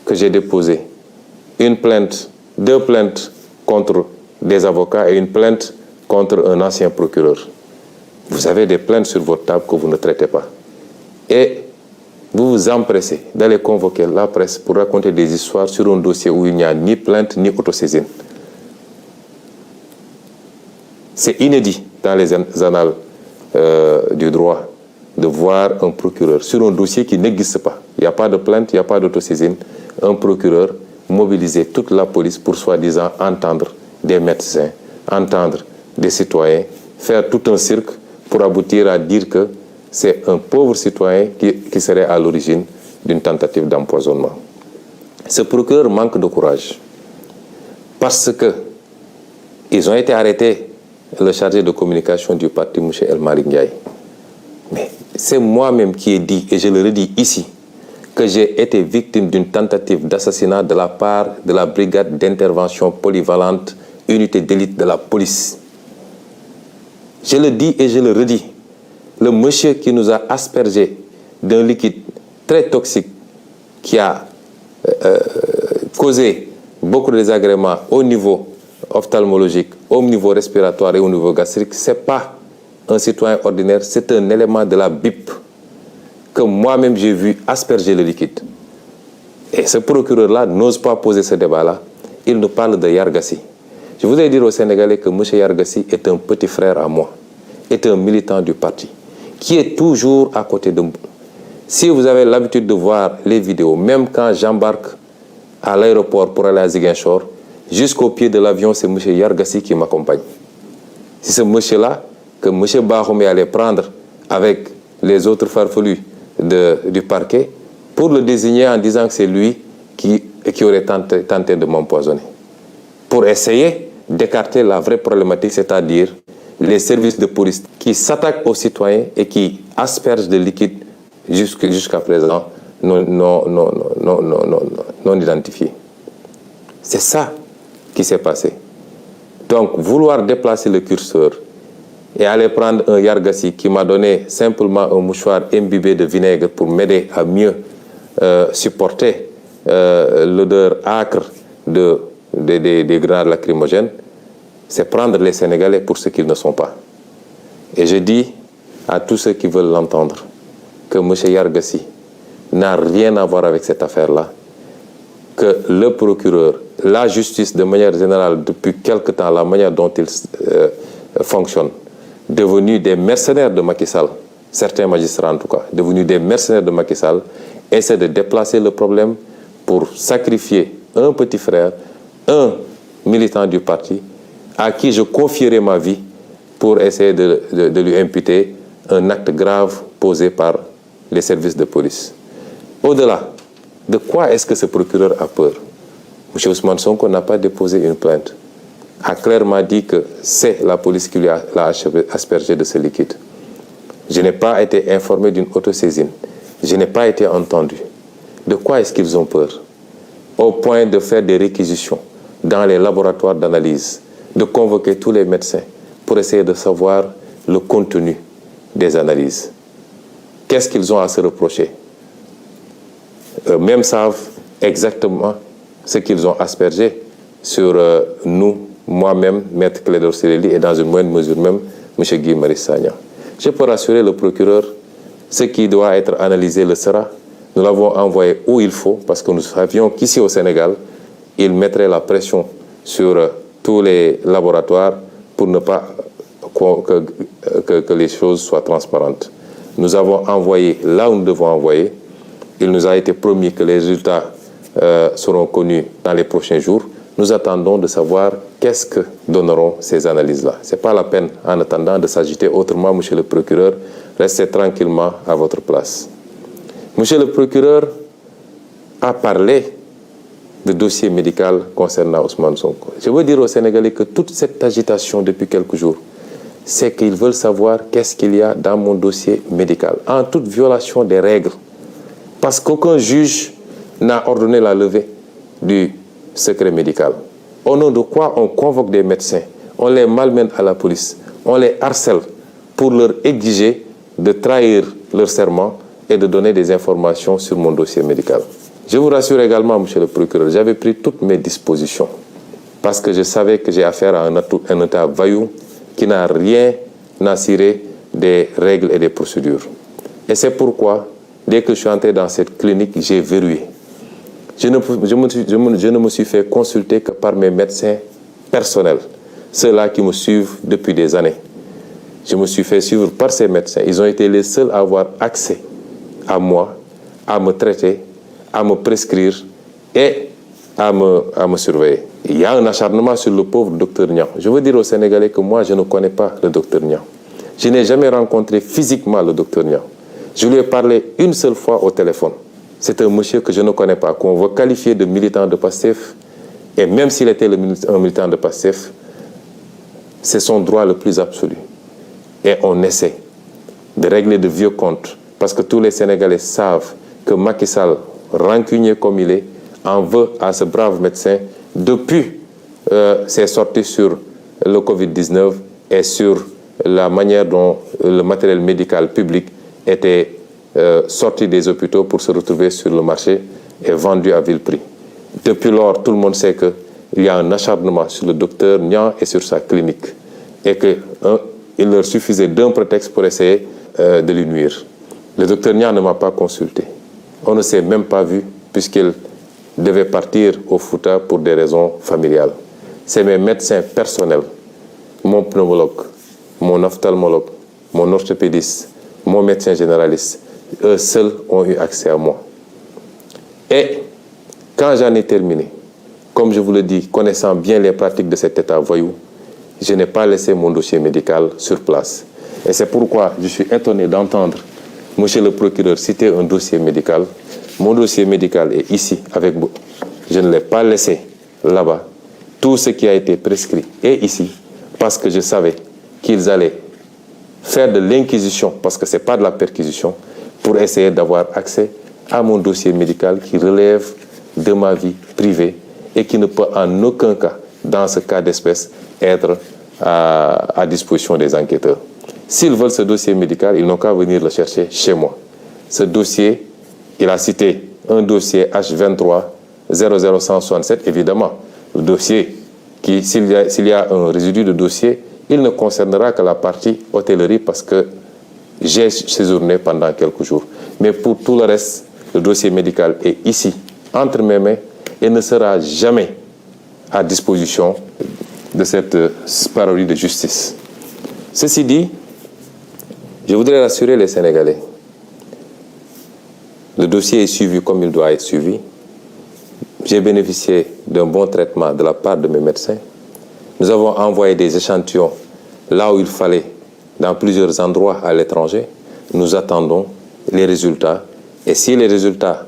que j'ai déposé une plainte, 2 plaintes contre des avocats et une plainte contre un ancien procureur. Vous avez des plaintes sur votre table que vous ne traitez pas. Et vous vous empressez d'aller convoquer la presse pour raconter des histoires sur un dossier où il n'y a ni plainte ni autosaisine. C'est inédit dans les annales du droit de voir un procureur sur un dossier qui n'existe pas. Il n'y a pas de plainte, il n'y a pas d'autosaisine. Un procureur mobiliser toute la police pour soi-disant entendre des médecins, entendre des citoyens, faire tout un cirque pour aboutir à dire que c'est un pauvre citoyen qui serait à l'origine d'une tentative d'empoisonnement. Ce procureur manque de courage parce que ils ont été arrêtés, le chargé de communication du parti, M. El Malick Ndiaye. Mais c'est moi-même qui ai dit, et je le redis ici, que j'ai été victime d'une tentative d'assassinat de la part de la brigade d'intervention polyvalente, unité d'élite de la police. Je le dis et je le redis. Le monsieur qui nous a aspergé d'un liquide très toxique qui a causé beaucoup de désagréments au niveau ophtalmologique, au niveau respiratoire et au niveau gastrique, ce n'est pas un citoyen ordinaire, c'est un élément de la BIP que moi-même j'ai vu asperger le liquide. Et ce procureur-là n'ose pas poser ce débat-là. Il nous parle de Yargassi. Je voudrais dire aux Sénégalais que M. Yargassi est un petit frère à moi, est un militant du parti, qui est toujours à côté de moi. Si vous avez l'habitude de voir les vidéos, même quand j'embarque à l'aéroport pour aller à Ziguinchor, jusqu'au pied de l'avion, c'est M. Yargassi qui m'accompagne. C'est ce monsieur-là que M. Bahoumé allait prendre avec les autres farfelus du parquet pour le désigner en disant que c'est lui qui aurait tenté de m'empoisonner. Pour essayer d'écarter la vraie problématique, c'est-à-dire les services de police qui s'attaquent aux citoyens et qui aspergent de liquide jusqu'à présent non identifiés. C'est ça qui s'est passé. Donc, vouloir déplacer le curseur et aller prendre un Yargassi qui m'a donné simplement un mouchoir imbibé de vinaigre pour m'aider à mieux supporter l'odeur âcre des grenades lacrymogènes, c'est prendre les Sénégalais pour ce qu'ils ne sont pas. Et je dis à tous ceux qui veulent l'entendre que M. Yargassi n'a rien à voir avec cette affaire-là, que le procureur, la justice de manière générale, depuis quelque temps, la manière dont il fonctionne, devenus des mercenaires de Macky Sall, certains magistrats en tout cas, devenus des mercenaires de Macky Sall, essaient de déplacer le problème pour sacrifier un petit frère, un militant du parti, à qui je confierai ma vie pour essayer de lui imputer un acte grave posé par les services de police. Au-delà, de quoi est-ce que ce procureur a peur? M. Ousmane Sonko n'a pas déposé une plainte, a clairement dit que c'est la police qui l'a aspergé de ce liquide. Je n'ai pas été informé d'une autosaisine. Je n'ai pas été entendu. De quoi est-ce qu'ils ont peur? Au point de faire des réquisitions dans les laboratoires d'analyse, de convoquer tous les médecins pour essayer de savoir le contenu des analyses. Qu'est-ce qu'ils ont à se reprocher? Eux-mêmes savent exactement ce qu'ils ont aspergé sur nous, moi-même, Maître Clédor Ciré Ly, et dans une moindre mesure même, M. Guy Marius Sagna. Je peux rassurer le procureur, ce qui doit être analysé le sera. Nous l'avons envoyé où il faut, parce que nous savions qu'ici au Sénégal, il mettrait la pression sur tous les laboratoires pour ne pas que les choses soient transparentes. Nous avons envoyé là où nous devons envoyer. Il nous a été promis que les résultats seront connus dans les prochains jours. Nous attendons de savoir qu'est-ce que donneront ces analyses-là. Ce n'est pas la peine, en attendant, de s'agiter autrement, monsieur le procureur. Restez tranquillement à votre place. Monsieur le procureur a parlé de dossier médical concernant Ousmane Sonko. Je veux dire aux Sénégalais que toute cette agitation depuis quelques jours, c'est qu'ils veulent savoir qu'est-ce qu'il y a dans mon dossier médical, en toute violation des règles. Parce qu'aucun juge n'a ordonné la levée du secret médical. Au nom de quoi on convoque des médecins, on les malmène à la police, on les harcèle pour leur exiger de trahir leur serment et de donner des informations sur mon dossier médical. Je vous rassure également, monsieur le procureur, j'avais pris toutes mes dispositions parce que je savais que j'ai affaire à un État voyou qui n'a rien à cirer des règles et des procédures. Et c'est pourquoi, dès que je suis entré dans cette clinique, j'ai verrouillé. Je ne me suis fait consulter que par mes médecins personnels, ceux-là qui me suivent depuis des années. Je me suis fait suivre par ces médecins. Ils ont été les seuls à avoir accès à moi, à me traiter, à me prescrire et à me surveiller. Il y a un acharnement sur le pauvre docteur Niang. Je veux dire aux Sénégalais que moi, je ne connais pas le docteur Niang. Je n'ai jamais rencontré physiquement le docteur Niang. Je lui ai parlé une seule fois au téléphone. C'est un monsieur que je ne connais pas, qu'on veut qualifier de militant de PASTEF. Et même s'il était un militant de PASTEF, c'est son droit le plus absolu. Et on essaie de régler de vieux comptes. Parce que tous les Sénégalais savent que Macky Sall, rancunier comme il est, en veut à ce brave médecin depuis ses sorties sur le Covid-19 et sur la manière dont le matériel médical public était sorti des hôpitaux pour se retrouver sur le marché et vendu à vil prix. Depuis lors, tout le monde sait qu'il y a un acharnement sur le docteur Niang et sur sa clinique et qu'il leur suffisait d'un prétexte pour essayer de lui nuire. Le docteur Niang ne m'a pas consulté. On ne s'est même pas vu puisqu'il devait partir au Fouta pour des raisons familiales. C'est mes médecins personnels, mon pneumologue, mon ophtalmologue, mon orthopédiste, mon médecin généraliste, eux seuls ont eu accès à moi. Et quand j'en ai terminé, comme je vous le dis, connaissant bien les pratiques de cet État voyou, je n'ai pas laissé mon dossier médical sur place. Et c'est pourquoi je suis étonné d'entendre monsieur le procureur citer un dossier médical. Mon dossier médical est ici avec vous. Je ne l'ai pas laissé là-bas. Tout ce qui a été prescrit est ici parce que je savais qu'ils allaient faire de l'inquisition, parce que ce n'est pas de la perquisition, pour essayer d'avoir accès à mon dossier médical qui relève de ma vie privée et qui ne peut en aucun cas, dans ce cas d'espèce, être à disposition des enquêteurs. S'ils veulent ce dossier médical, ils n'ont qu'à venir le chercher chez moi. Ce dossier, il a cité un dossier H23 00167, évidemment. Le dossier, s'il y a un résidu de dossier, il ne concernera que la partie hôtellerie parce que j'ai séjourné pendant quelques jours. Mais pour tout le reste, le dossier médical est ici, entre mes mains, et ne sera jamais à disposition de cette parodie de justice. Ceci dit, je voudrais rassurer les Sénégalais. Le dossier est suivi comme il doit être suivi. J'ai bénéficié d'un bon traitement de la part de mes médecins. Nous avons envoyé des échantillons là où il fallait, dans plusieurs endroits à l'étranger. Nous attendons les résultats. Et si les résultats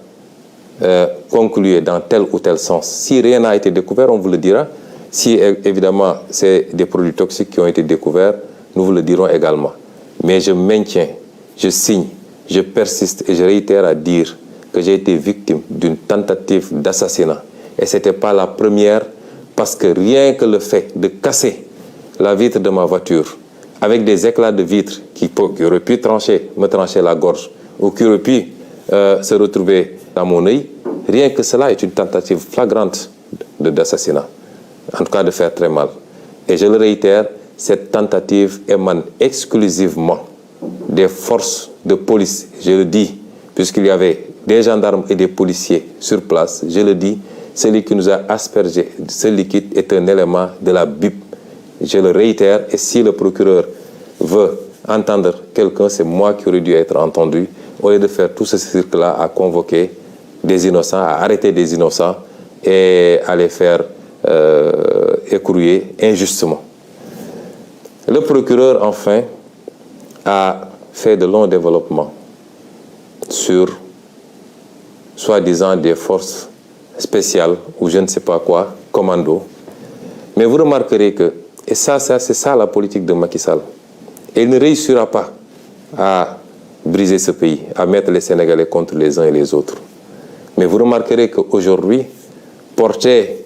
concluent dans tel ou tel sens, si rien n'a été découvert, on vous le dira. Si évidemment c'est des produits toxiques qui ont été découverts, nous vous le dirons également. Mais je maintiens, je signe, je persiste et je réitère à dire que j'ai été victime d'une tentative d'assassinat. Et ce n'était pas la première, parce que rien que le fait de casser la vitre de ma voiture avec des éclats de vitre qui auraient pu me trancher la gorge ou qui auraient pu se retrouver dans mon œil, rien que cela est une tentative flagrante d'assassinat. En tout cas de faire très mal. Et je le réitère, cette tentative émane exclusivement des forces de police. Je le dis, puisqu'il y avait des gendarmes et des policiers sur place, je le dis, celui qui nous a aspergé ce liquide est un élément de la BIP. Je le réitère, et si le procureur veut entendre quelqu'un, c'est moi qui aurais dû être entendu, au lieu de faire tout ce cirque-là à convoquer des innocents, à arrêter des innocents et à les faire écrouiller injustement. Le procureur, enfin, a fait de longs développements sur, soi-disant, des forces spéciales ou je ne sais pas quoi, commando. Mais vous remarquerez que, et ça c'est ça la politique de Macky Sall, et il ne réussira pas à briser ce pays, à mettre les Sénégalais contre les uns et les autres. Mais vous remarquerez qu'aujourd'hui, porter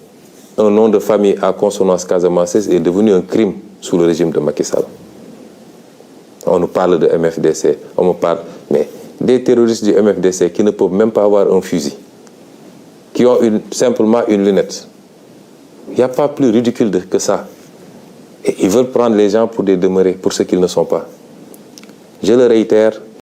un nom de famille à consonance casamançaise est devenu un crime sous le régime de Macky Sall. On nous parle de MFDC, on me parle, mais des terroristes du MFDC qui ne peuvent même pas avoir un fusil. qui ont simplement une lunette. Il n'y a pas plus ridicule que ça. Et ils veulent prendre les gens pour des demeurés, pour ce qu'ils ne sont pas. Je le réitère,